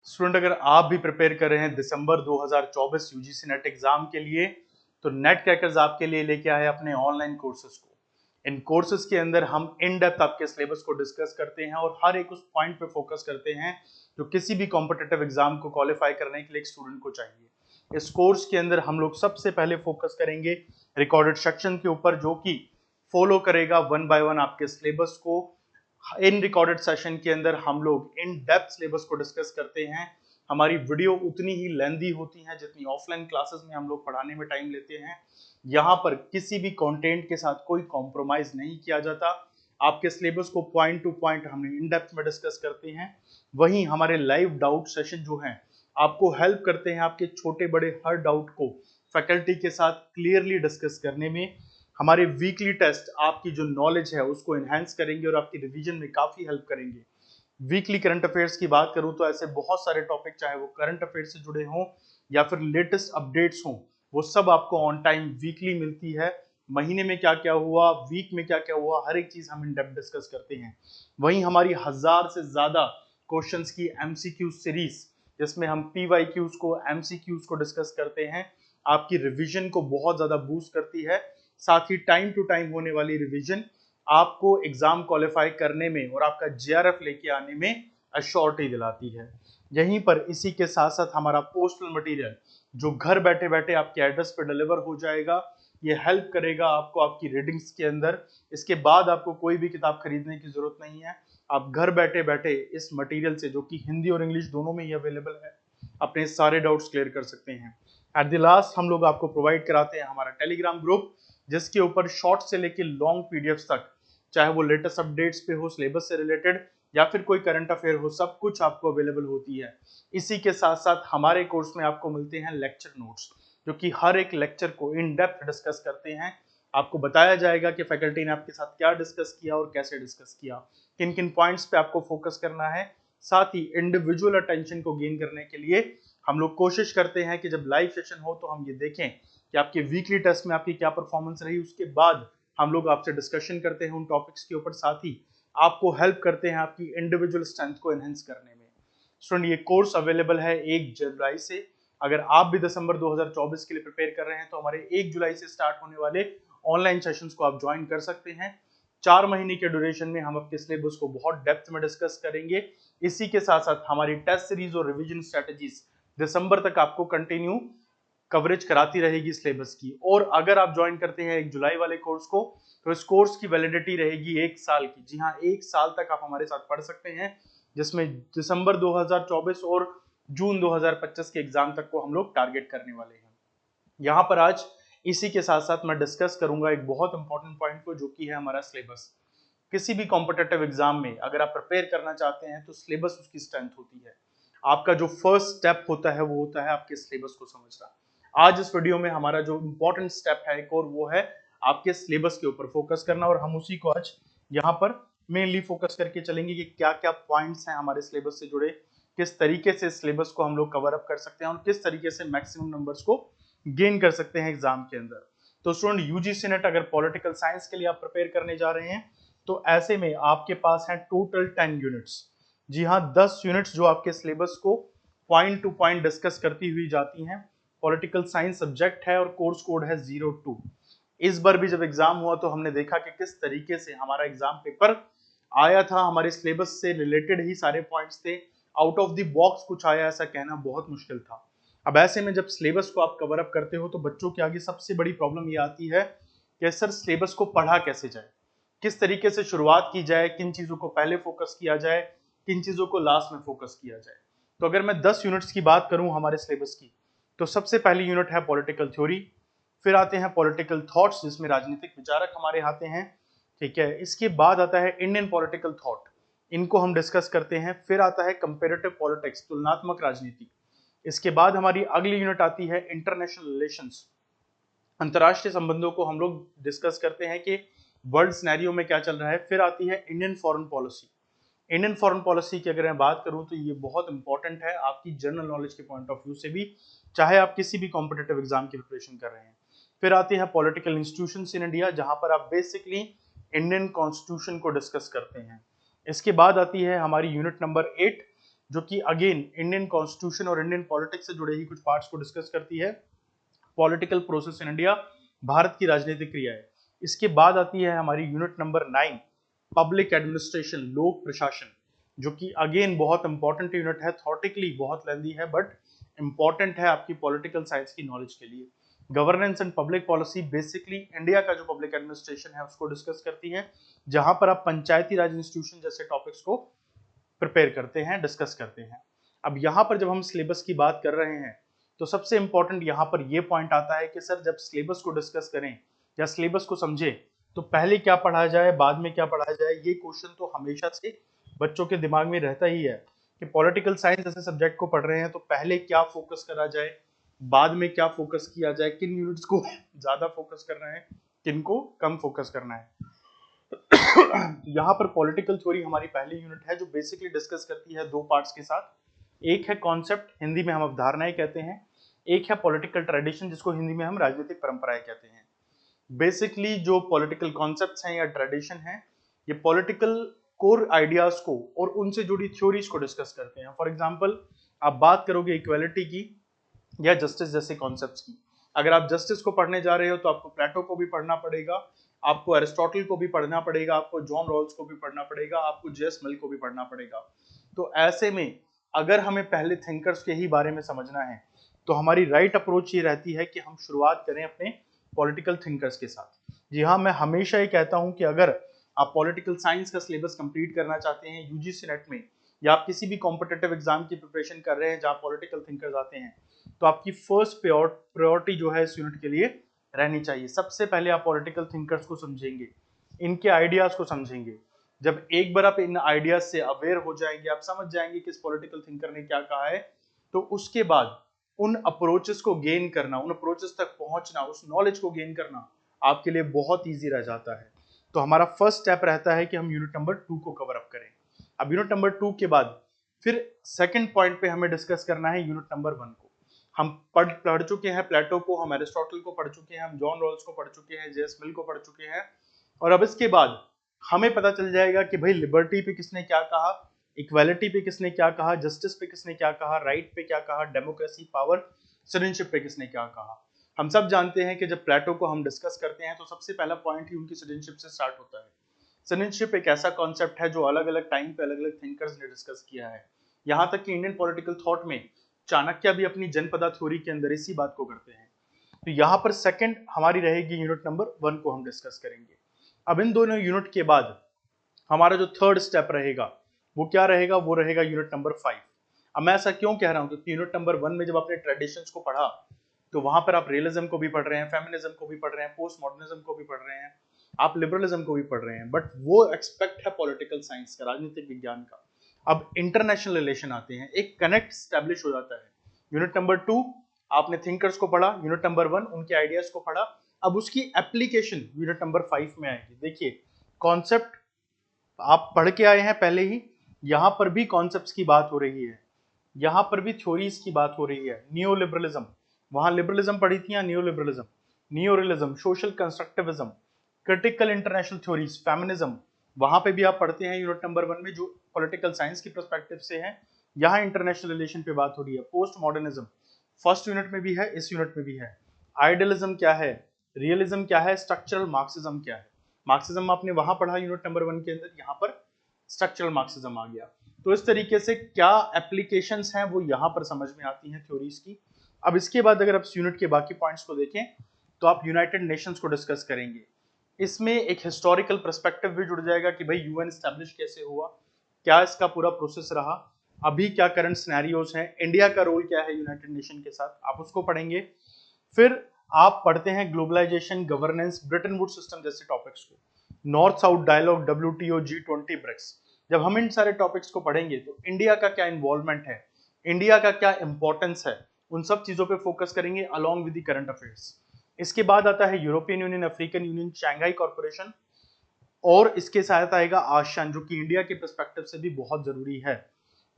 Student, अगर आप भी प्रिपेयर कर रहे हैं दिसंबर 2024 यूजीसी नेट एग्जाम के लिए, तो नेट क्रैकर्स आपके लिए लेके आए अपने ऑनलाइन कोर्सेज को। इन कोर्सेज के अंदर हम इन डेप्थ आपके सिलेबस को डिस्कस करते हैं और हर एक उस पॉइंट पे फोकस करते हैं जो किसी भी कॉम्पिटिटिव एग्जाम को क्वालिफाई करने के लिए एक स्टूडेंट को चाहिए। इस कोर्स के अंदर हम लोग सबसे पहले फोकस करेंगे रिकॉर्डेड सेक्शन के ऊपर, जो कि फॉलो करेगा वन बाय वन आपके सिलेबस को। इन रिकॉर्डेड सेशन के अंदर हम लोग इन डेप्थ सिलेबस को डिस्कस करते हैं। हमारी वीडियो उतनी ही लेंदी होती है जितनी ऑफलाइन क्लासेस में हम लोग पढ़ाने में टाइम लेते हैं। यहाँ पर किसी भी कंटेंट के साथ कोई कॉम्प्रोमाइज नहीं किया जाता। आपके सिलेबस को पॉइंट टू पॉइंट हम इन डेप्थ में डिस्कस करते हैं। वहीं हमारे लाइव डाउट सेशन जो हैं आपको हेल्प करते हैं आपके छोटे बड़े हर डाउट को फैकल्टी के साथ क्लियरली डिस्कस करने में। हमारे वीकली टेस्ट आपकी जो नॉलेज है उसको एनहांस करेंगे और आपकी रिवीजन में काफी हेल्प करेंगे। वीकली करंट अफेयर्स की बात करूं तो ऐसे बहुत सारे टॉपिक, चाहे वो करंट अफेयर्स से जुड़े हों या फिर लेटेस्ट अपडेट्स हों, वो सब आपको ऑन टाइम वीकली मिलती है। महीने में क्या क्या हुआ, वीक में क्या क्या हुआ, हर एक चीज हम इन डेप्थ डिस्कस करते हैं। वहीं हमारी 1000 से ज्यादा क्वेश्चंस की एमसीक्यू सीरीज, जिसमें हम पीवाईक्यूज को, एमसीक्यूज को डिस्कस करते हैं, आपकी रिवीजन को बहुत ज्यादा बूस्ट करती है। साथ ही टाइम टू टाइम होने वाली रिवीजन आपको एग्जाम क्वालिफाई करने में और आपका जेआरएफ लेके आने में अश्योरिटी दिलाती है। यहीं पर इसी के साथ साथ हमारा पोस्टल मटेरियल जो घर बैठे बैठे आपके एड्रेस पर डिलीवर हो जाएगा, ये हेल्प करेगा आपको आपकी रीडिंग्स के अंदर। इसके बाद आपको कोई भी किताब खरीदने की जरूरत नहीं है। आप घर बैठे बैठे इस मटेरियल से, जो कि हिंदी और इंग्लिश दोनों में ही अवेलेबल है, अपने सारे डाउट्स क्लियर कर सकते हैं। एट द लास्ट हम लोग आपको प्रोवाइड कराते हैं हमारा टेलीग्राम ग्रुप, जिसके ऊपर शॉर्ट से लेकर लॉन्ग पीडीएफ्स तक, चाहे वो लेटेस्ट अपडेट्स पे हो, सिलेबस से रिलेटेड या फिर कोई करंट अफेयर हो, सब कुछ आपको अवेलेबल होती है। इसी के साथ साथ हमारे कोर्स में आपको मिलते हैं लेक्चर नोट्स, जो कि हर एक लेक्चर को इन डेप्थ डिस्कस करते हैं। आपको बताया जाएगा कि फैकल्टी ने आपके साथ क्या डिस्कस किया और कैसे डिस्कस किया, किन किन पॉइंट्स पे आपको फोकस करना है। साथ ही इंडिविजुअल अटेंशन को गेन करने के लिए हम लोग कोशिश करते हैं कि जब लाइव सेशन हो तो हम ये देखें कि आपके वीकली टेस्ट में आपकी क्या परफॉर्मेंस रही। उसके बाद हम लोग आपसे डिस्कशन करते हैं उन टॉपिक्स के ऊपर, साथ ही आपको हेल्प करते हैं आपकी इंडिविजुअल स्ट्रेंथ को एनहेंस करने में। स्टूडेंट, ये कोर्स अवेलेबल है 1 जुलाई से। अगर आप भी दिसंबर 2024 के लिए प्रिपेयर कर रहे हैं तो हमारे 1 जुलाई से स्टार्ट होने वाले ऑनलाइन सेशंस को आप ज्वाइन कर सकते हैं। 4 महीने के ड्यूरेशन में हम आपके सिलेबस को बहुत डेप्थ में डिस्कस करेंगे। इसी के साथ साथ हमारी टेस्ट सीरीज और रिवीजन स्ट्रेटेजीज दिसंबर तक आपको कंटिन्यू कवरेज कराती रहेगी सिलेबस की। और अगर आप ज्वाइन करते हैं 1 जुलाई वाले कोर्स को, तो इस कोर्स की वैलिडिटी रहेगी 1 साल की। जी हाँ, 1 साल तक आप हमारे साथ पढ़ सकते हैं, जिसमें दिसंबर 2024 और जून 2025 के एग्जाम तक को हम लोग टारगेट करने वाले हैं। यहाँ पर आज इसी के साथ साथ मैं डिस्कस करूंगा एक बहुत इंपॉर्टेंट पॉइंट को, जो कि है हमारा सिलेबस। किसी भी कॉम्पिटिटिव एग्जाम में अगर आप प्रिपेयर करना चाहते हैं तो सिलेबस उसकी स्ट्रेंथ होती है। आपका जो फर्स्ट स्टेप होता है वो होता है आपके सिलेबस को समझना। आज इस वीडियो में हमारा जो इंपॉर्टेंट स्टेप है एक और, वो है आपके सिलेबस के ऊपर फोकस करना। और हम उसी को आज यहाँ पर मेनली फोकस करके चलेंगे कि क्या क्या पॉइंट्स हैं हमारे सिलेबस से जुड़े, किस तरीके से सिलेबस को हम लोग कवर अप कर सकते हैं और किस तरीके से मैक्सिमम नंबर्स को गेन कर सकते हैं एग्जाम के अंदर। तो स्टूडेंट, यूजीसी नेट अगर पॉलिटिकल साइंस के लिए आप प्रिपेयर करने जा रहे हैं तो ऐसे में आपके पास है टोटल 10 यूनिट्स। जी हाँ, 10 यूनिट्स जो आपके सिलेबस को पॉइंट टू पॉइंट डिस्कस करती हुई जाती हैं। पॉलिटिकल साइंस सब्जेक्ट है और कोर्स कोड है 02। इस बार भी जब एग्जाम हुआ तो हमने देखा कि किस तरीके से हमारा एग्जाम पेपर आया था। हमारे सिलेबस से रिलेटेड ही सारे पॉइंट्स थे, आउट ऑफ द बॉक्स कुछ आया ऐसा कहना बहुत मुश्किल था। अब ऐसे में जब सिलेबस को आप कवर अप करते हो तो बच्चों के आगे सबसे बड़ी प्रॉब्लम ये आती है कि सर सिलेबस को पढ़ा कैसे जाए, किस तरीके से शुरुआत की जाए, किन चीजों को पहले फोकस किया जाए, किन चीजों को लास्ट में फोकस किया जाए। तो अगर मैं 10 यूनिट्स की बात करूं हमारे सिलेबस की, तो सबसे पहली यूनिट है पॉलिटिकल थ्योरी, फिर आते हैं पॉलिटिकल थॉट्स जिसमें राजनीतिक विचारक हमारे आते हैं, ठीक है। इसके बाद आता है इंडियन पॉलिटिकल थॉट, इनको हम डिस्कस करते हैं। फिर आता है कंपेरेटिव पॉलिटिक्स, तुलनात्मक राजनीति। इसके बाद हमारी अगली यूनिट आती है इंटरनेशनल रिलेशंस, अंतरराष्ट्रीय संबंधों को हम लोग डिस्कस करते हैं कि वर्ल्ड सिनेरियो में क्या चल रहा है। फिर आती है Indian foreign policy. Indian foreign policy की अगर मैं बात करूं तो ये बहुत इंपॉर्टेंट है आपकी जनरल नॉलेज के पॉइंट ऑफ व्यू से भी, चाहे आप किसी भी कॉम्पिटिटिव एग्जाम की प्रिपरेशन कर रहे हैं। फिर आती है पॉलिटिकल इंस्टीट्यूशंस इन इंडिया, जहां पर आप बेसिकली इंडियन कॉन्स्टिट्यूशन को डिस्कस करते हैं। इसके बाद आती है हमारी यूनिट नंबर 8, जो कि अगेन इंडियन कॉन्स्टिट्यूशन और इंडियन पॉलिटिक्स से जुड़े ही कुछ पार्ट्स को डिस्कस करती है। Political process in India, Bharat की राजनीतिक क्रियाएं। इसके बाद आती है हमारी यूनिट नंबर 9, पब्लिक एडमिनिस्ट्रेशन, लोक प्रशासन, जो कि अगेन बहुत इंपॉर्टेंट यूनिट है, थॉटिकली बहुत लेंदी है बट इंपॉर्टेंट है आपकी पॉलिटिकल साइंस की नॉलेज के लिए। Governance and public policy, basically India का जो पब्लिक एडमिनिस्ट्रेशन है उसको डिस्कस करती है, जहां पर आप पंचायती राज इंस्टीट्यूशन जैसे टॉपिक्स को प्रिपेयर करते हैं, डिस्कस करते हैं। अब यहाँ पर जब हम सिलेबस की बात कर रहे हैं तो सबसे इंपॉर्टेंट यहाँ पर यह पॉइंट आता है कि सर जब सिलेबस को डिस्कस करें या सिलेबस को समझे तो पहले क्या पढ़ा जाए, बाद में क्या पढ़ा जाए। ये क्वेश्चन तो हमेशा से बच्चों के दिमाग में रहता ही है कि पॉलिटिकल साइंस जैसे सब्जेक्ट को पढ़ रहे हैं तो पहले क्या फोकस करा जाए, बाद में क्या फोकस किया जाए, किन यूनिट्स को ज्यादा फोकस करना है, किन को कम फोकस करना है। यहाँ पर पॉलिटिकल थ्योरी हमारी पहली यूनिट है जो बेसिकली डिस्कस करती है दो पार्ट्स के साथ। एक है कॉन्सेप्ट, हिंदी में हम अवधारणाएं कहते हैं, एक है पॉलिटिकल ट्रेडिशन जिसको हिंदी में हम राजनीतिक परंपराएं कहते हैं। बेसिकली जो पॉलिटिकल कॉन्सेप्ट्स हैं या ट्रेडिशन है, ये पॉलिटिकल कोर आइडियाज को और उनसे जुड़ी थ्योरीज को डिस्कस करते हैं। फॉर एग्जांपल आप बात करोगे इक्वालिटी की या जस्टिस जैसे कॉन्सेप्ट्स की, अगर आप जस्टिस को पढ़ने जा रहे हो तो आपको प्लेटो को भी पढ़ना पड़ेगा, आपको एरिस्टोटल को भी पढ़ना पड़ेगा, आपको जॉन रॉल्स को भी पढ़ना पड़ेगा, आपको जेएस मिल को भी पढ़ना पड़ेगा। तो ऐसे में अगर हमें पहले थिंकर्स के ही बारे में समझना है तो हमारी राइट अप्रोच ये रहती है कि हम शुरुआत करें अपने पॉलिटिकल थिंकर्स के साथ। जी हाँ, मैं हमेशा ये कहता हूं कि अगर आप पॉलिटिकल साइंस का सिलेबस कंप्लीट करना चाहते हैं यूजीसी नेट में, या आप किसी भी कॉम्पिटिटिव एग्जाम की प्रिपरेशन कर रहे हैं जहां पॉलिटिकल थिंकर्स आते हैं, तो आपकी फर्स्ट प्रायोरिटी जो है इस यूनिट के लिए रहनी चाहिए। सबसे पहले आप पॉलिटिकल थिंकर्स को समझेंगे, इनके आइडियाज को समझेंगे। जब एक बार आप इन आइडियाज से अवेयर हो जाएंगे, आप समझ जाएंगे कि इस पॉलिटिकल थिंकर ने क्या कहा है, तो उसके बाद उन अप्रोचेस को गेन करना, उन अप्रोचेस तक पहुंचना, उस नॉलेज को गेन करना आपके लिए बहुत ईजी रह जाता है। तो हमारा फर्स्ट स्टेप रहता है कि हम यूनिट नंबर 2 को कवर अप करें। अब यूनिट नंबर 2 के बाद फिर सेकंड पॉइंट पे हमें डिस्कस करना है यूनिट नंबर 1 को। हम पढ़ चुके हैं प्लेटो को, हम एरिस्टोटल को पढ़ चुके हैं, हम जॉन रॉल्स को पढ़ चुके हैं, जेएस मिल को पढ़ चुके हैं, और अब इसके बाद हमें पता चल जाएगा कि भाई लिबर्टी पे किसने क्या कहा, इक्वालिटी पे किसने क्या कहा, जस्टिस पे किसने क्या कहा, राइट पे क्या कहा, डेमोक्रेसी, पावर, सिटीजनशिप पे किसने क्या कहा। हम सब जानते हैं कि जब प्लेटो को हम डिस्कस करते हैं तो सबसे पहला पॉइंट ही उनकी सिटीजनशिप से स्टार्ट होता है। सिटीजनशिप एक ऐसा कॉन्सेप्ट है जो अलग अलग टाइम पे अलग अलग थिंकर्स ने डिस्कस किया है। यहाँ तक कि इंडियन पॉलिटिकल थॉट में चाणक्य भी अपनी जनपदा थ्योरी के अंदर इसी बात को करते हैं। तो यहाँ पर सेकंड हमारी रहेगी यूनिट नंबर 1 को हम डिस्कस करेंगे। अब इन दोनों यूनिट के बाद हमारा जो थर्ड स्टेप रहेगा वो क्या रहेगा, वो रहेगा यूनिट नंबर 5। अब मैं ऐसा क्यों कह रहा हूं, क्योंकि यूनिट नंबर 1 में जब आपने ट्रेडिशंस को पढ़ा तो वहां पर आप रियलिज्म को भी पढ़ रहे हैं, फेमिनिज्म को भी पढ़ रहे हैं, पोस्ट मॉडर्निज्म को भी पढ़ रहे हैं, आप लिबरलिज्म को भी पढ़ रहे हैं, बट वो एक्सपेक्ट है पॉलिटिकल साइंस का, राजनीतिक विज्ञान का। अब इंटरनेशनल रिलेशन आते हैं, एक कनेक्ट स्टैब्लिश हो जाता है। यूनिट नंबर 2 आपने थिंकर्स को पढ़ा, यूनिट नंबर 1 उनके आइडियाज को पढ़ा, अब उसकी एप्लीकेशन यूनिट नंबर 5 में आएगी। देखिए कॉन्सेप्ट आप पढ़ के आए हैं पहले ही, यहां पर भी कॉन्सेप्ट्स की बात हो रही है, यहां पर भी थ्योरीज की बात हो रही है। नियो लिबरलिज्म, वहां लिबरलिज्म पढ़ी थी या neo liberalism, neo realism, social constructivism, critical international theories, feminism, वहां पे भी आप पढ़ते हैं यूनिट नंबर 1 में जो पॉलिटिकल साइंस की पर्सपेक्टिव से है। यहाँ इंटरनेशनल रिलेशन पे बात हो रही है। पोस्ट मॉडर्निज्म फर्स्ट यूनिट में भी है, इस यूनिट में भी है। आइडियलिज्म क्या है, रियलिज्म क्या है, स्ट्रक्चरल मार्क्सिज्म क्या है। मार्क्सिज्म आपने वहां पढ़ा यूनिट नंबर 1 के अंदर, यहाँ पर स्ट्रक्चरल मार्क्सिज्म आ गया। तो इस तरीके से क्या एप्लीकेशंस हैं वो यहाँ पर समझ में आती हैं थ्योरीज की। अब इसके बाद अगर आप यूनिट के बाकी पॉइंट्स को देखें तो आप यूनाइटेड नेशंस को डिस्कस करेंगे। इसमें एक हिस्टोरिकल पर्सपेक्टिव भी जुड़ जाएगा कि भाई यूएन स्टैब्लिश कैसे हुआ, क्या इसका पूरा प्रोसेस रहा, अभी क्या करंट सिनेरियोज हैं, इंडिया का रोल क्या है यूनाइटेड नेशन के साथ, आप उसको पढ़ेंगे। फिर आप पढ़ते हैं globalisation, governance, Bretton Wood system जैसे टॉपिक्स को, north south dialogue, WTO, G20, BRICS. जब हम इन सारे टॉपिक्स को पढ़ेंगे तो इंडिया का क्या इन्वॉल्वमेंट है, इंडिया का क्या इंपॉर्टेंस है, उन सब चीजों पे फोकस करेंगे along with the current affairs. इसके बाद आता है European union, African union, Shanghai corporation, और इसके साथ आएगा आसियान जो कि इंडिया के पर्सपेक्टिव से भी बहुत जरूरी है।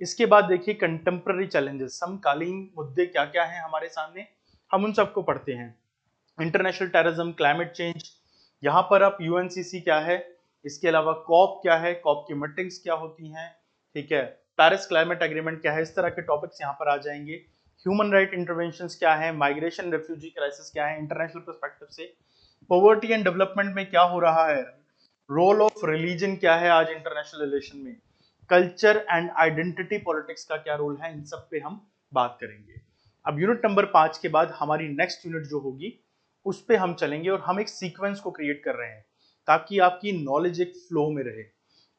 इसके बाद देखिए कंटेम्पररी चैलेंजेस, समकालीन मुद्दे क्या क्या हैं हमारे सामने, हम उन सबको पढ़ते हैं। इंटरनेशनल टेररिज्म, क्लाइमेट चेंज, यहाँ पर आप यूएनसीसी क्या है, इसके अलावा कॉप क्या है, कॉप की मीटिंग्स क्या होती हैं, ठीक है, पेरिस क्लाइमेट एग्रीमेंट क्या है, इस तरह के टॉपिक्स यहाँ पर आ जाएंगे। ह्यूमन राइट इंटरवेंशंस क्या है, माइग्रेशन रेफ्यूजी क्राइसिस क्या है इंटरनेशनल पर्सपेक्टिव से, पॉवर्टी एंड डेवलपमेंट में क्या हो रहा है, रोल ऑफ रिलीजन क्या है आज इंटरनेशनल रिलेशन में, कल्चर एंड आइडेंटिटी पॉलिटिक्स का क्या रोल है, इन सब पे हम बात करेंगे। अब यूनिट नंबर 5 के बाद हमारी नेक्स्ट यूनिट जो होगी उस पे हम चलेंगे और हम एक सीक्वेंस को क्रिएट कर रहे हैं ताकि आपकी नॉलेज एक फ्लो में रहे।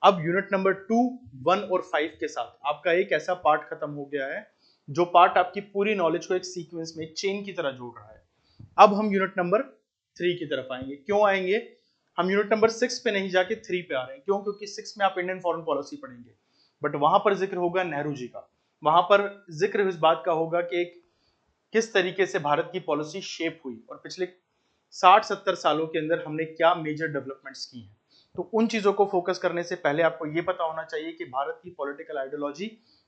अब यूनिट नंबर 2, 1 और 5 के साथ आपका एक ऐसा पार्ट खत्म हो गया है जो पार्ट आपकी पूरी नॉलेज को एक सीक्वेंस में एक चेन की तरह जोड़ रहा है। अब हम यूनिट नंबर 3 की तरफ आएंगे। क्यों आएंगे? हम यूनिट नंबर 6 पे नहीं जाके 3 पे आ रहे हैं। क्यों? क्योंकि 6 में आप इंडियन फॉरेन पॉलिसी पढ़ेंगे, बट वहां पर जिक्र होगा नेहरू जी का, वहां पर जिक्र इस बात का होगा कि एक किस तरीके से भारत की पॉलिसी शेप हुई और पिछले 60-70 सालों के अंदर हमने क्या मेजर डेवलपमेंट्स की हैं। तो उन चीजों को फोकस करने से पहले आपको ये पता होना चाहिए कि भारत की पॉलिटिकल आइडियोलॉजी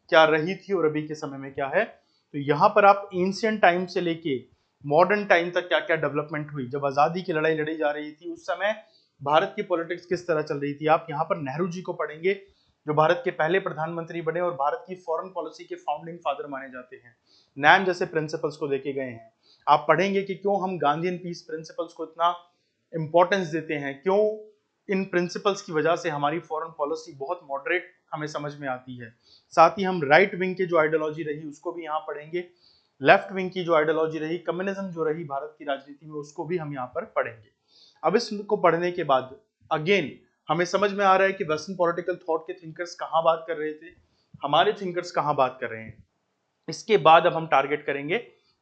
क्या रही थी और अभी के समय में क्या है। तो यहाँ पर आप एंशिएंट टाइम से लेके मॉडर्न टाइम तक क्या क्या डेवलपमेंट हुई, जब आजादी की लड़ाई लड़ी जा रही थी उस समय भारत की पॉलिटिक्स किस तरह चल रही थी, आप यहाँ पर नेहरू जी को पढ़ेंगे जो भारत के पहले प्रधानमंत्री बने और भारत की फॉरेन पॉलिसी के फाउंडिंग फादर माने जाते हैं। नैम जैसे प्रिंसिपल्स को देखे गए हैं। आप पढ़ेंगे कि क्यों हम गांधी एंड पीस प्रिंसिपल्स को इतना इंपॉर्टेंस देते हैं, क्यों इन प्रिंसिपल्स की वजह से हमारी फॉरेन पॉलिसी बहुत मॉडरेट हमें समझ में आती है। साथ ही हम राइट विंग की जो आइडियोलॉजी रही उसको भी यहाँ पढ़ेंगे, लेफ्ट विंग की जो आइडियोलॉजी रही, कम्युनिज्म जो रही भारत की राजनीति में, उसको भी हम यहाँ पर पढ़ेंगे। अब इसको पढ़ने के बाद अगेन हमें समझ में आ रहा है कि वेस्टर्न पॉलिटिकल थॉट के थिंकर्स कहाँ बात कर रहे थे, हमारे थिंकर्स कहाँ बात कर रहे हैं। इसके बाद अब हम टारगेट करेंगे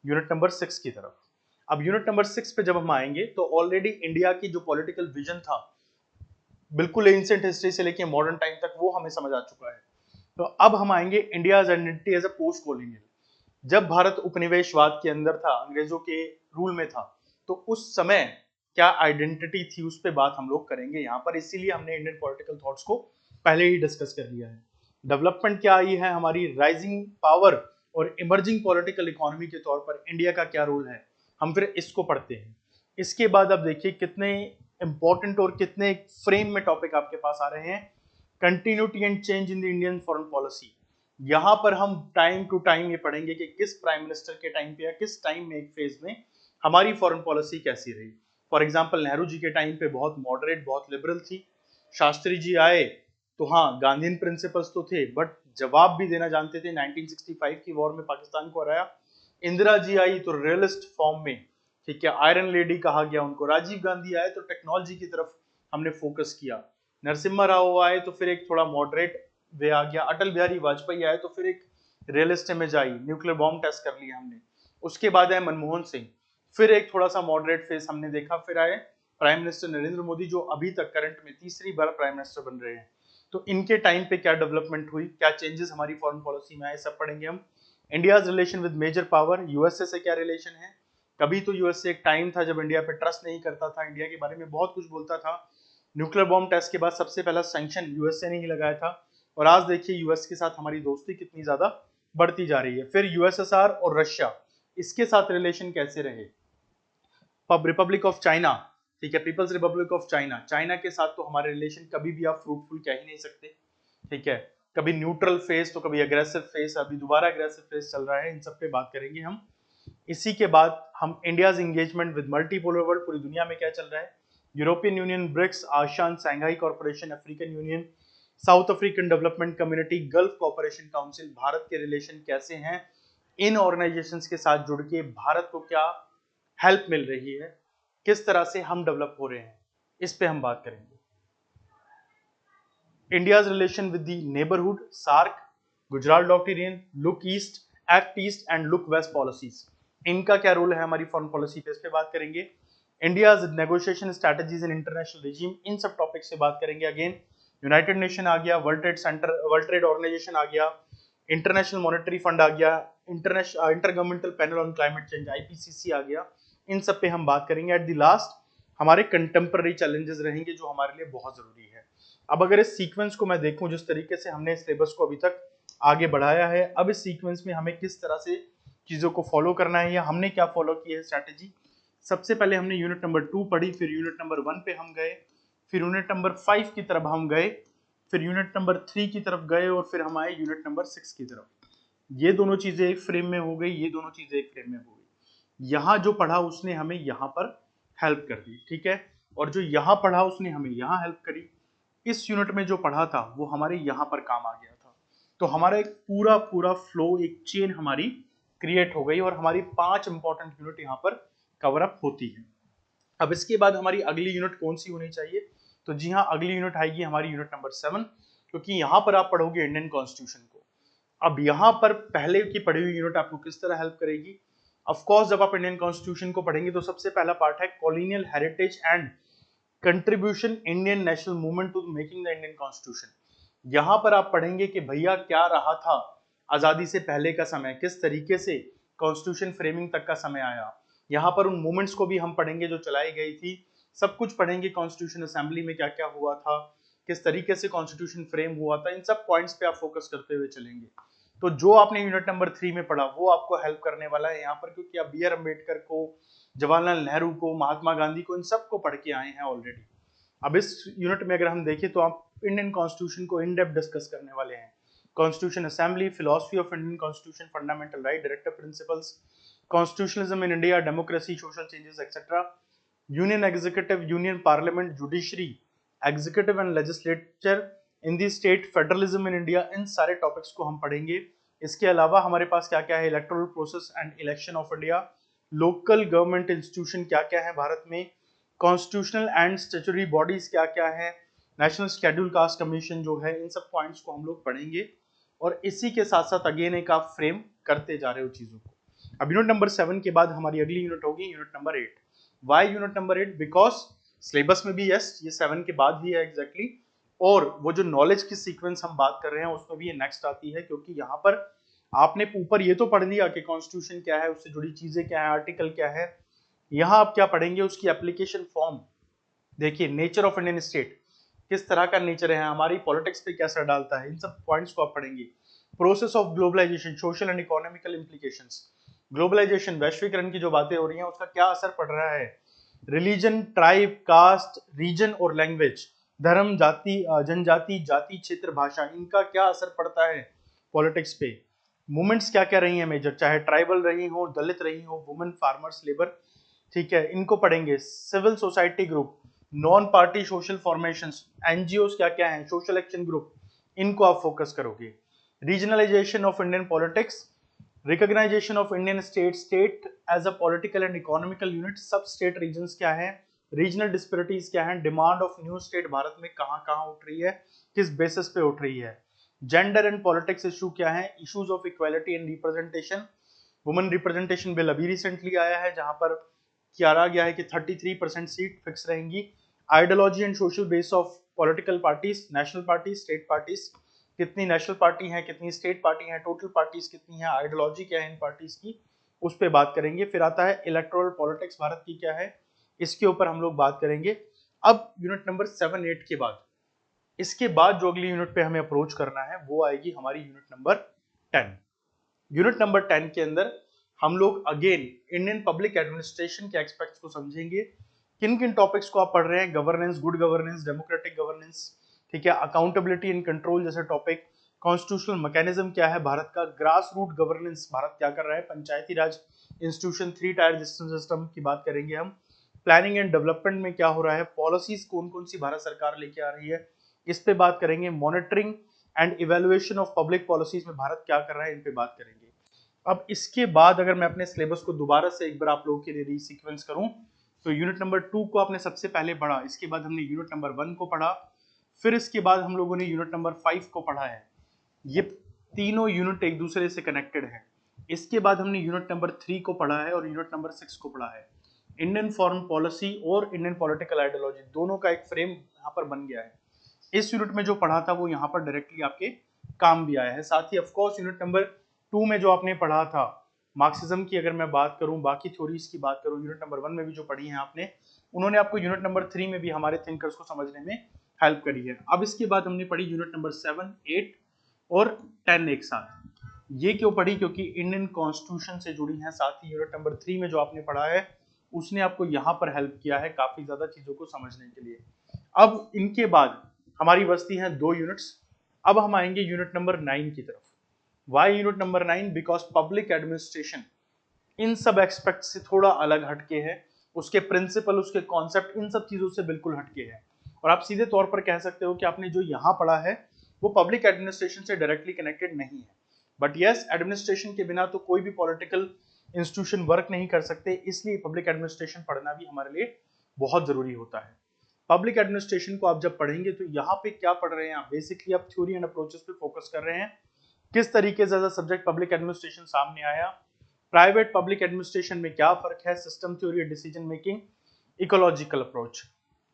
यूनिट नंबर 6 की तरफ। अब यूनिट नंबर 6 पे जब हम आएंगे तो ऑलरेडी इंडिया की जो पॉलिटिकल विजन था बिल्कुल एंशिएंट हिस्ट्री से लेके मॉडर्न टाइम तक वो हमें समझ आ चुका है। तो अब हम आएंगे India's identity as a post colonial. जब भारत उपनिवेशवाद के अंदर था, अंग्रेजों के रूल में था, तो उस समय क्या आइडेंटिटी थी उस पर बात हम लोग करेंगे यहाँ पर। इसीलिए हमने इंडियन पॉलिटिकल थॉट्स को पहले ही डिस्कस कर लिया है। डेवलपमेंट क्या आई है हमारी, राइजिंग पावर और इमर्जिंग पॉलिटिकल इकोनॉमी के तौर पर इंडिया का क्या रोल है, हम फिर इसको पढ़ते हैं। इसके बाद अब देखिए कितने इंपॉर्टेंट और कितने फ्रेम में टॉपिक आपके पास आ रहे हैं। Continuity and change in the Indian foreign policy, यहां पर हम टाइम टू टाइम ये पढ़ेंगे कि किस प्राइम मिनिस्टर के टाइम पे या किस टाइम में एक फेज में हमारी फॉरेन पॉलिसी कैसी रही। फॉर एग्जांपल नेहरू जी के टाइम पे बहुत मॉडरेट, बहुत लिबरल थी। शास्त्री जी आए तो हाँ गांधीन प्रिंसिपल्स तो थे, बट जवाब भी देना जानते थे। 1965 की वॉर में पाकिस्तान को हराया। इंदिरा जी आई तो रियलिस्ट फॉर्म में, ठीक है, आयरन लेडी कहा गया उनको। राजीव गांधी आए तो टेक्नोलॉजी की तरफ हमने फोकस किया। नरसिम्हा राव आए तो फिर एक थोड़ा मॉडरेट वे आ गया। अटल बिहारी वाजपेयी आए तो फिर एक realist image I, nuclear bomb test कर लिया हमने। उसके बाद आए मनमोहन सिंह, फिर एक थोड़ा सा मॉडरेट फेस हमने देखा। फिर आए प्राइम मिनिस्टर नरेंद्र मोदी जो अभी तक करंट में तीसरी बार प्राइम मिनिस्टर बन रहे हैं। तो इनके टाइम पे क्या डेवलपमेंट हुई, क्या चेंजेस हमारी फॉरेन पॉलिसी में आए, सब पढ़ेंगे हम। India's relation with major power, USA से क्या रिलेशन है। कभी तो यूएसए एक टाइम था जब इंडिया पे ट्रस्ट नहीं करता था, इंडिया के बारे में बहुत कुछ बोलता था। न्यूक्लियर बॉम्ब टेस्ट के बाद सबसे पहला सैंक्शन यूएसए ने ही लगाया था, और आज देखिए यूएस के साथ हमारी दोस्ती कितनी ज्यादा बढ़ती जा रही है। फिर यूएसएसआर और रशिया, इसके साथ रिलेशन कैसे रहे। रिपब्लिक ऑफ चाइना, ठीक है, people's republic of China, China के साथ तो हमारे रिलेशन कभी भी आप फ्रूटफुल कह ही नहीं सकते, ठीक है। कभी न्यूट्रल फेस तो कभी अग्रेसिव फेस, अभी दोबारा अग्रेसिव फेस चल रहा है। इन सब पे बात करेंगे हम। इसी के बाद हम India's engagement with multipolar world, पूरी दुनिया में क्या चल रहा है। European union, BRICS, ASEAN, Shanghai corporation, African union, south African development community, gulf corporation council, भारत के रिलेशन कैसे हैं इन ऑर्गेनाइजेशंस के साथ जुड़ के, भारत को क्या हेल्प मिल रही है, किस तरह से हम डेवलप हो रहे हैं, इस पे हम बात करेंगे। India's relation with the neighbourhood, SAARC, Gujral doctrine, look east, act east and look west policies, इनका क्या रोल है हमारी फॉरेन पॉलिसी पे, इस पे बात करेंगे। India's negotiation strategies in international regime, इन सब टॉपिक से बात करेंगे। अगेन यूनाइटेड नेशन आ गया, World Trade Center, World Trade Organization आ गया, इंटरनेशनल मॉनेटरी फंड आ गया, International Intergovernmental Panel on Climate Change IPCC आ गया। इन सब पे हम बात करेंगे। एट द लास्ट हमारे कंटेम्पररी चैलेंजेस रहेंगे जो हमारे लिए बहुत जरूरी है। अब अगर इस सीक्वेंस को मैं देखूं, जिस तरीके से हमने सिलेबस को अभी तक आगे बढ़ाया है, अब इस सीक्वेंस में हमें किस तरह से चीजों को फॉलो करना है या हमने क्या फॉलो किया है स्ट्रैटेजी। सबसे पहले हमने यूनिट नंबर 2 पढ़ी, फिर यूनिट नंबर 1 पे हम गए, फिर यूनिट नंबर 5 की तरफ हम गए, फिर यूनिट नंबर 3 की तरफ गए और फिर हम आए यूनिट नंबर 6 की तरफ। ये दोनों चीजें एक फ्रेम में हो गई, ये दोनों चीजें एक फ्रेम में हो गई। यहाँ जो पढ़ा उसने हमें यहाँ पर हेल्प कर दी, ठीक है, और जो यहाँ पढ़ा उसने हमें यहाँ हेल्प करी। इस यूनिट में जो पढ़ा था वो हमारे यहाँ पर काम आ गया था। तो हमारा एक पूरा पूरा फ्लो, एक चेन हमारी क्रिएट हो गई और हमारी 5 इंपॉर्टेंट यूनिट यहाँ पर कवर अप होती है। अब इसके बाद हमारी अगली यूनिट कौन सी होनी चाहिए? तो जी हाँ, अगली यूनिट आएगी हमारी यूनिट नंबर 7, क्योंकि यहाँ पर आप पढ़ोगे इंडियन कॉन्स्टिट्यूशन को। अब यहाँ पर पहले की पढ़ी हुई यूनिट आपको किस तरह हेल्प करेगी? ऑफ कोर्स जब आप इंडियन कॉन्स्टिट्यूशन को पढ़ेंगे तो सबसे पहला पार्ट है colonial heritage and contribution Indian national movement to making the Indian constitution. यहाँ पर आप पढ़ेंगे कि भैया क्या रहा था आजादी से पहले का समय, किस तरीके से कॉन्स्टिट्यूशन फ्रेमिंग तक का समय आया। यहाँ पर उन मूवमेंट्स को भी हम पढ़ेंगे जो चलाई गई थी, सब कुछ पढ़ेंगे। कॉन्स्टिट्यूशन असेंबली में क्या क्या हुआ था, किस तरीके से कॉन्स्टिट्यूशन फ्रेम हुआ था, इन सब पॉइंट्स पे आप फोकस करते हुए चलेंगे। तो जो आपने यूनिट नंबर 3 में पढ़ा वो आपको हेल्प करने वाला है यहाँ पर, क्योंकि आप बी आर अम्बेडकर को, जवाहरलाल नेहरू को, महात्मा गांधी को, इन सब को पढ़ के आए हैं ऑलरेडी। अब इस यूनिट में अगर हम देखें तो आप इंडियन कॉन्स्टिट्यूशन को इन डेप्थ डिस्कस करने वाले हैं। Constitution assembly, philosophy of Indian constitution, fundamental right, directive principles, constitutionalism in India, democracy, social changes etcetera, union executive, union parliament, judiciary, executive and legislature in the state, federalism in India, इन सारे topics को हम पढ़ेंगे। इसके अलावा हमारे पास क्या क्या है? Electoral process and election of India, local government institution क्या क्या है भारत में, कॉन्स्टिट्यूशनल एंड स्टैट्यूटरी बॉडीज क्या क्या है, नेशनल शेड्यूल कास्ट कमीशन जो है, इन सब पॉइंट्स को हम लोग पढ़ेंगे। और इसी के साथ साथ अगेन एक आप फ्रेम करते जा रहे हो चीजों को। अब यूनिट नंबर 7 के बाद हमारी अगली यूनिट होगी unit number 8। Why unit number 8? Because syllabus में भी यस ये 7 के बाद ही है एग्जैक्टली, और वो जो नॉलेज की सीक्वेंस हम बात कर रहे हैं उसमें भी ये नेक्स्ट आती है, क्योंकि यहाँ पर आपने ऊपर ये तो पढ़ लिया कि कॉन्स्टिट्यूशन क्या है, उससे जुड़ी चीजें क्या है, आर्टिकल क्या है। यहाँ आप क्या पढ़ेंगे? उसकी एप्लीकेशन फॉर्म। देखिए, नेचर ऑफ इंडियन स्टेट, किस तरह का नेचर है, हमारी पॉलिटिक्स पे क्या असर डालता है, इन सब पॉइंट्स को आप पढ़ेंगे। Process of globalisation, social and economical implications, globalisation, वैश्वीकरण की जो बातें हो रही हैं उसका क्या असर पड़ रहा है, रिलीजन, ट्राइब, कास्ट, रीजन और लैंग्वेज, धर्म, जाति, जनजाति, जाति, क्षेत्र, भाषा, इनका क्या असर पड़ता है पॉलिटिक्स पे। मूवमेंट्स क्या क्या रही हैं मेजर, चाहे ट्राइबल रही हो, दलित रही हो, वुमेन, फार्मर्स, लेबर, ठीक है, इनको पढ़ेंगे। Civil society group, non party social formations, NGOs क्या क्या हैं, सोशल एक्शन ग्रुप, इनको आप फोकस करोगे। Regionalisation of Indian politics, recognisation of Indian state, state as a political and economical unit, sub state regions क्या है, रीजनल डिस्पेरिटीज क्या है, डिमांड ऑफ न्यू स्टेट भारत में कहाँ कहाँ उठ रही है, किस बेसिस पे उठ रही है, जेंडर एंड पॉलिटिक्स इशू क्या है, issues of equality and representation, women representation bill अभी रिसेंटली आया है जहां पर किया गया है कि 33% सीट फिक्स रहेंगी। Ideology and social base of political parties, national party, state parties, कितनी नेशनल पार्टी हैं, कितनी स्टेट पार्टी हैं, टोटल पार्टीज कितनी हैं, आइडियोलॉजी क्या है इन पार्टीज की, उस पर बात करेंगे। फिर आता है इलेक्टोरल पॉलिटिक्स भारत की क्या है, इसके ऊपर हम लोग बात करेंगे। अब यूनिट नंबर 7, 8 के बाद, इसके बाद जो अगली यूनिट पे हमें अप्रोच करना है वो आएगी हमारी यूनिट नंबर 10। यूनिट नंबर 10 के अंदर हम लोग अगेन इंडियन पब्लिक एडमिनिस्ट्रेशन के एस्पेक्ट्स को समझेंगे। किन किन टॉपिक्स को आप पढ़ रहे हैं? Governance, good governance, democratic governance, ठीक है, अकाउंटेबिलिटी एंड कंट्रोल जैसे टॉपिक, कॉन्स्टिट्यूशनल मैकेनिज्म क्या है भारत का, ग्रास रूट गवर्नेंस भारत क्या कर रहा है, पंचायती राज इंस्टीट्यूशन, 3 टायर सिस्टम की बात करेंगे हम, प्लानिंग एंड डेवलपमेंट में क्या हो रहा है, पॉलिसीज कौन कौन सी भारत सरकार लेके आ रही है, इस पे बात करेंगे। Monitoring and evaluation of public policies में भारत क्या कर रहा है, इन पे बात करेंगे। अब इसके बाद अगर मैं अपने सिलेबस को दोबारा से एक बार आप लोगों के लिए रीसीक्वेंस करूं तो यूनिट नंबर 2 को आपने सबसे पहले पढ़ा, इसके बाद हमने यूनिट नंबर 1 को पढ़ा, फिर इसके बाद हम लोगों ने यूनिट नंबर 5 को पढ़ा है। ये तीनों यूनिट एक दूसरे से कनेक्टेड है। इसके बाद हमने यूनिट नंबर 3 को पढ़ा है और यूनिट नंबर 6 को पढ़ा है। इंडियन फॉरेन पॉलिसी और इंडियन पॉलिटिकल आइडियोलॉजी दोनों का एक फ्रेम यहाँ पर बन गया है। इस यूनिट में जो पढ़ा था वो यहाँ पर डायरेक्टली आपके काम भी आया है। साथ ही ऑफकोर्स यूनिट नंबर 2 में जो आपने पढ़ा था मार्क्सिज्म की, अगर मैं बात करूं, बाकी थ्योरीज की बात करूं, यूनिट नंबर 1 में भी जो पढ़ी है आपने, उन्होंने आपको यूनिट नंबर 3 में भी हमारे थिंकर्स को समझने में हेल्प करी है। अब इसके बाद हमने पढ़ी यूनिट नंबर 7, 8 और 10 एक साथ। ये क्यों पढ़ी? क्योंकि इंडियन कॉन्स्टिट्यूशन से जुड़ी है। साथ ही यूनिट नंबर 3 में जो आपने पढ़ा है उसने आपको यहाँ पर हेल्प किया है काफी ज्यादा चीजों को समझने के लिए। अब इनके बाद हमारी बचती हैं 2 यूनिट्स। अब हम आएंगे यूनिट नंबर 9 की तरफ। Why unit number 9? Because public administration इन सब एक्सपेक्ट से थोड़ा अलग हटके है, उसके प्रिंसिपल, उसके कॉन्सेप्ट इन सब चीजों से बिल्कुल हटके है। और आप सीधे तौर पर कह सकते हो कि आपने जो यहाँ पढ़ा है वो पब्लिक एडमिनिस्ट्रेशन से डायरेक्टली कनेक्टेड नहीं है। बट यस, एडमिनिस्ट्रेशन के बिना तो कोई भी पॉलिटिकल इंस्टीट्यूशन वर्क नहीं कर सकते, इसलिए पब्लिक एडमिनिस्ट्रेशन पढ़ना भी हमारे लिए बहुत जरूरी होता है। पब्लिक एडमिनिस्ट्रेशन को आप जब पढ़ेंगे तो यहाँ पे क्या पढ़ रहे हैं आप? बेसिकली आप थ्योरी एंड अप्रोचेस पे फोकस कर रहे हैं। किस तरीके से सब्जेक्ट पब्लिक एडमिनिस्ट्रेशन सामने आया, प्राइवेट पब्लिक एडमिनिस्ट्रेशन में क्या फर्क है, system theory, decision making, ecological approach.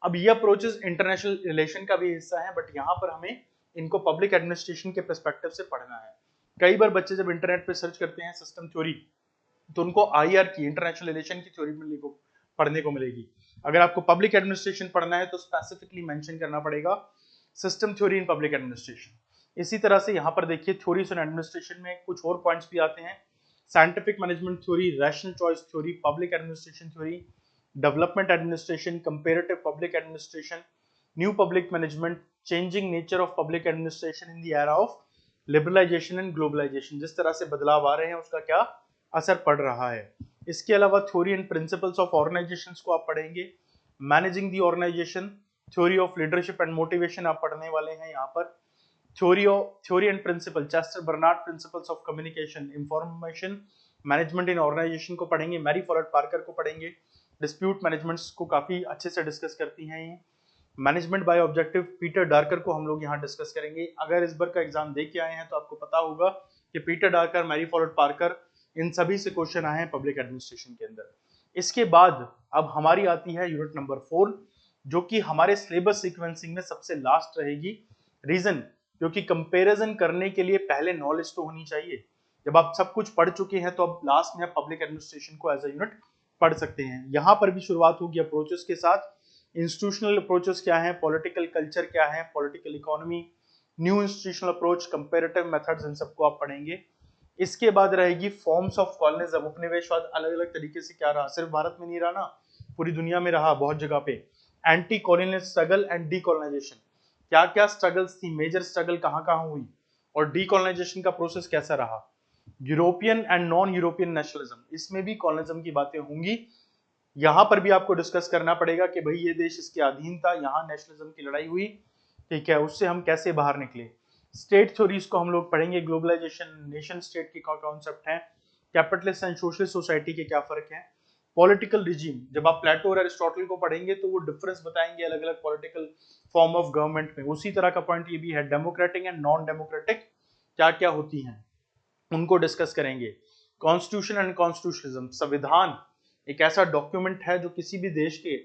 अब ये अप्रोचेस इंटरनेशनल रिलेशन का भी हिस्सा है, बट यहाँ पर हमें इनको पब्लिक एडमिनिस्ट्रेशन के पर्सपेक्टिव से पढ़ना है। कई बार बच्चे जब इंटरनेट पे सर्च करते हैं सिस्टम थ्योरी तो उनको आईआर की, इंटरनेशनल रिलेशन की थ्योरी पढ़ने को मिलेगी। अगर आपको पब्लिक एडमिनिस्ट्रेशन पढ़ना है तो स्पेसिफिकली मेंशन करना पड़ेगा system theory in public administration. इसी तरह से यहाँ पर देखिए थ्योरीज इन एडमिनिस्ट्रेशन में कुछ और पॉइंट्स भी आते हैं। Scientific management theory, rational choice theory, public administration theory, development administration, comparative public administration, new public management, changing nature of public administration in the era of liberalisation and globalisation. जिस तरह से बदलाव आ रहे हैं उसका क्या असर पड़ रहा है। इसके अलावा theory and principles of organisations को आप पढ़ेंगे। Managing the organisation, theory of leadership and motivation आप पढ़ने वाले हैं यहाँ पर। Theory and principle, Chester Barnard principles of communication, information management in organisation को पढ़ेंगे। मैरी फॉलोड पार्कर को पढ़ेंगे। डिस्प्यूट मैनेजमेंट को काफी अच्छे से डिस्कस करती हैं ये। Management by objective, Peter darker को हम लोग यहाँ डिस्कस करेंगे। अगर इस बार का एग्जाम दे के आए हैं तो आपको पता होगा कि Peter Drucker, Mary Follett Parker, इन सभी से क्वेश्चन आए हैं पब्लिक एडमिनिस्ट्रेशन के अंदर। इसके बाद अब हमारी आती है यूनिट नंबर 4, जो कि हमारे सिलेबस सीक्वेंसिंग में सबसे लास्ट रहेगी। रीजन, क्योंकि कंपैरिजन करने के लिए पहले नॉलेज तो होनी चाहिए। जब आप सब कुछ पढ़ चुके हैं तो अब लास्ट में आप पब्लिक एडमिनिस्ट्रेशन को एज अ यूनिट पढ़ सकते हैं। यहाँ पर भी शुरुआत होगी अप्रोचेस के साथ। इंस्टीट्यूशनल अप्रोचेस क्या है, पॉलिटिकल कल्चर क्या है, political economy, new institutional approach, comparative methods, इन सबको आप पढ़ेंगे। इसके बाद रहेगी फॉर्म्स ऑफ कॉलोनिज्म, उपनिवेशवाद अलग अलग तरीके से क्या रहा, सिर्फ भारत में नहीं रहा ना, पूरी दुनिया में रहा बहुत जगह पे। Anti colonial struggle and decolonisation, क्या क्या स्ट्रगल्स थी, मेजर स्ट्रगल कहाँ कहाँ हुई, और डीकोलोनाइजेशन का प्रोसेस कैसा रहा। European and non European nationalism, इसमें भी कॉलोनिज्म की बातें होंगी। यहां पर भी आपको डिस्कस करना पड़ेगा कि भाई ये देश इसके अधीन था, यहाँ नेशनलिज्म की लड़ाई हुई, ठीक है, उससे हम कैसे बाहर निकले। स्टेट थ्योरीज को हम लोग पढ़ेंगे, ग्लोबलाइजेशन, नेशन स्टेट के क्या कॉन्सेप्ट हैं, कैपिटलिस्ट एंड सोशलिस्ट सोसाइटी के क्या फर्क है, पॉलिटिकल रिजीम, जब आप प्लेटो और एरिस्टोटल को पढ़ेंगे तो वो डिफरेंस बताएंगे अलग अलग पॉलिटिकल फॉर्म ऑफ गवर्नमेंट में। उसी तरह का पॉइंट ये भी है, डेमोक्रेटिक एंड नॉन डेमोक्रेटिक क्या क्या होती हैं उनको डिस्कस करेंगे। कॉन्स्टिट्यूशन एंड कॉन्स्टिट्यूशनलिज्म, संविधान एक ऐसा डॉक्यूमेंट है जो किसी भी देश के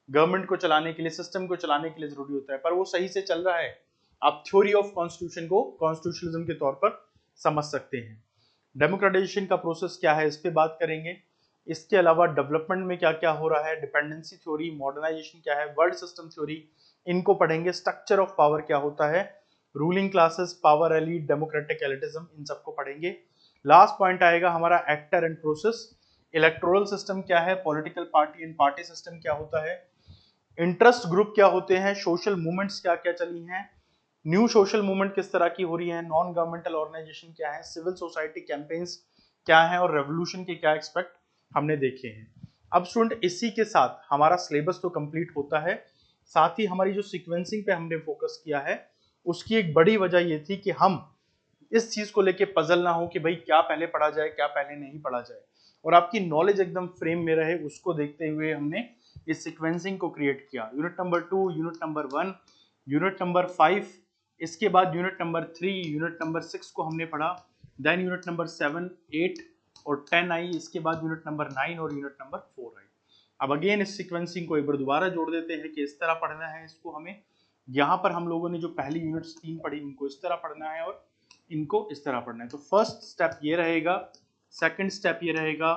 गवर्नमेंट को चलाने के लिए, सिस्टम को चलाने के लिए जरूरी होता है, पर वो सही से चल रहा है, आप थ्योरी ऑफ कॉन्स्टिट्यूशन को कॉन्स्टिट्यूशनलिज्म के तौर पर समझ सकते हैं। डेमोक्रेटाइजेशन का प्रोसेस क्या है, इस पे बात करेंगे। इसके अलावा डेवलपमेंट में क्या क्या हो रहा है, डिपेंडेंसी थ्योरी, मॉडर्नाइजेशन क्या है, वर्ल्ड सिस्टम थ्योरी, इनको पढ़ेंगे। स्ट्रक्चर ऑफ पावर क्या होता है, ruling classes, power elite, democratic elitism, इन सबको पढ़ेंगे। लास्ट पॉइंट आएगा हमारा actor and process, electoral system क्या है, political party and party system क्या होता है, इंटरेस्ट ग्रुप क्या होते हैं, सोशल मूवमेंट्स क्या क्या चली हैं, न्यू सोशल मूवमेंट किस तरह की हो रही है, नॉन गवर्नमेंटल ऑर्गेनाइजेशन क्या है, सिविल सोसाइटी कैंपेन्स क्या है, और रेवोल्यूशन के क्या एक्सपेक्ट हमने देखे हैं। अब स्टूडेंट इसी के साथ हमारा सिलेबस तो कंप्लीट होता है, साथ ही हमारी जो सीक्वेंसिंग पे हमने फोकस किया है उसकी एक बड़ी वजह ये थी कि हम इस चीज को लेके पजल ना हो कि भाई क्या पहले पढ़ा जाए क्या पहले नहीं पढ़ा जाए, और आपकी नॉलेज एकदम फ्रेम में रहे, उसको देखते हुए हमने इस सीक्वेंसिंग को क्रिएट किया। Unit number 2, unit number 1, unit number 5, इसके बाद यूनिट नंबर 3, यूनिट नंबर 6 को हमने पढ़ा, देन यूनिट नंबर 7, 8 और 10 आई, इसके बाद यूनिट नंबर 9 और यूनिट नंबर 4 आई। अब अगेन इस सीक्वेंसिंग को एक बार दोबारा जोड़ देते हैं कि इस तरह पढ़ना है इसको हमें। यहाँ पर हम लोगों ने जो पहली यूनिट्स 3 पढ़ी उनको इस तरह पढ़ना है और इनको इस तरह पढ़ना है। तो फर्स्ट स्टेप ये रहेगा, सेकंड स्टेप ये रहेगा,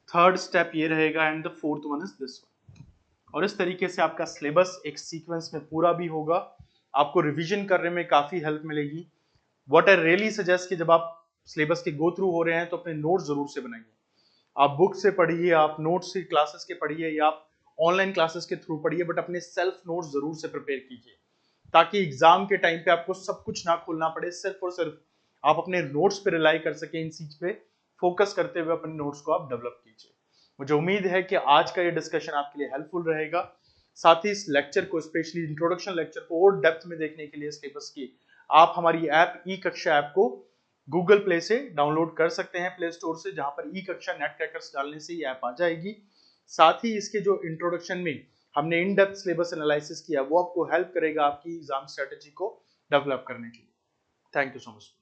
थर्ड स्टेप ये रहेगा and the fourth one is this one. और इस तरीके से आपका सिलेबस एक सीक्वेंस में पूरा भी होगा, आपको रिवीजन करने में काफी हेल्प मिलेगी। व्हाट आई रियली सजेस्ट कि जब आप सिलेबस के गो थ्रू हो रहे हैं तो अपने नोट्स जरूर से बनाइए। आप बुक से पढ़िए, आप नोट्स से क्लासेस के पढ़िए, या आप ऑनलाइन क्लासेस के थ्रू पढ़िए, बट अपने सेल्फ नोट्स जरूर से प्रिपेयर कीजिए। ताकि एग्जाम के टाइम पे आपको सब कुछ ना खोलना पड़े, सिर्फ और सिर्फ आप अपने नोट्स पे रिलाई कर सके, इन चीज पे फोकस करते हुए अपने नोट्स को आप डेवलप कीजिए। मुझे उम्मीद है कि आज का ये डिस्कशन आपके लिए हेल्पफुल रहेगा। साथ ही इस लेक्चर को, स्पेशली इंट्रोडक्शन लेक्चर को और डेप्थ में देखने के लिए सिलेबस की, आप हमारी ऐप ई कक्षा ऐप को गूगल प्ले से डाउनलोड कर सकते हैं, प्ले स्टोर से, जहां पर ई कक्षा नेट क्रैकर्स डालने से ये ऐप आ जाएगी। साथ ही इसके जो इंट्रोडक्शन में हमने इन डेप्थ सिलेबस एनालिसिस किया, वो आपको हेल्प करेगा आपकी एग्जाम स्ट्रेटेजी को डेवलप करने के लिए। Thank you so much.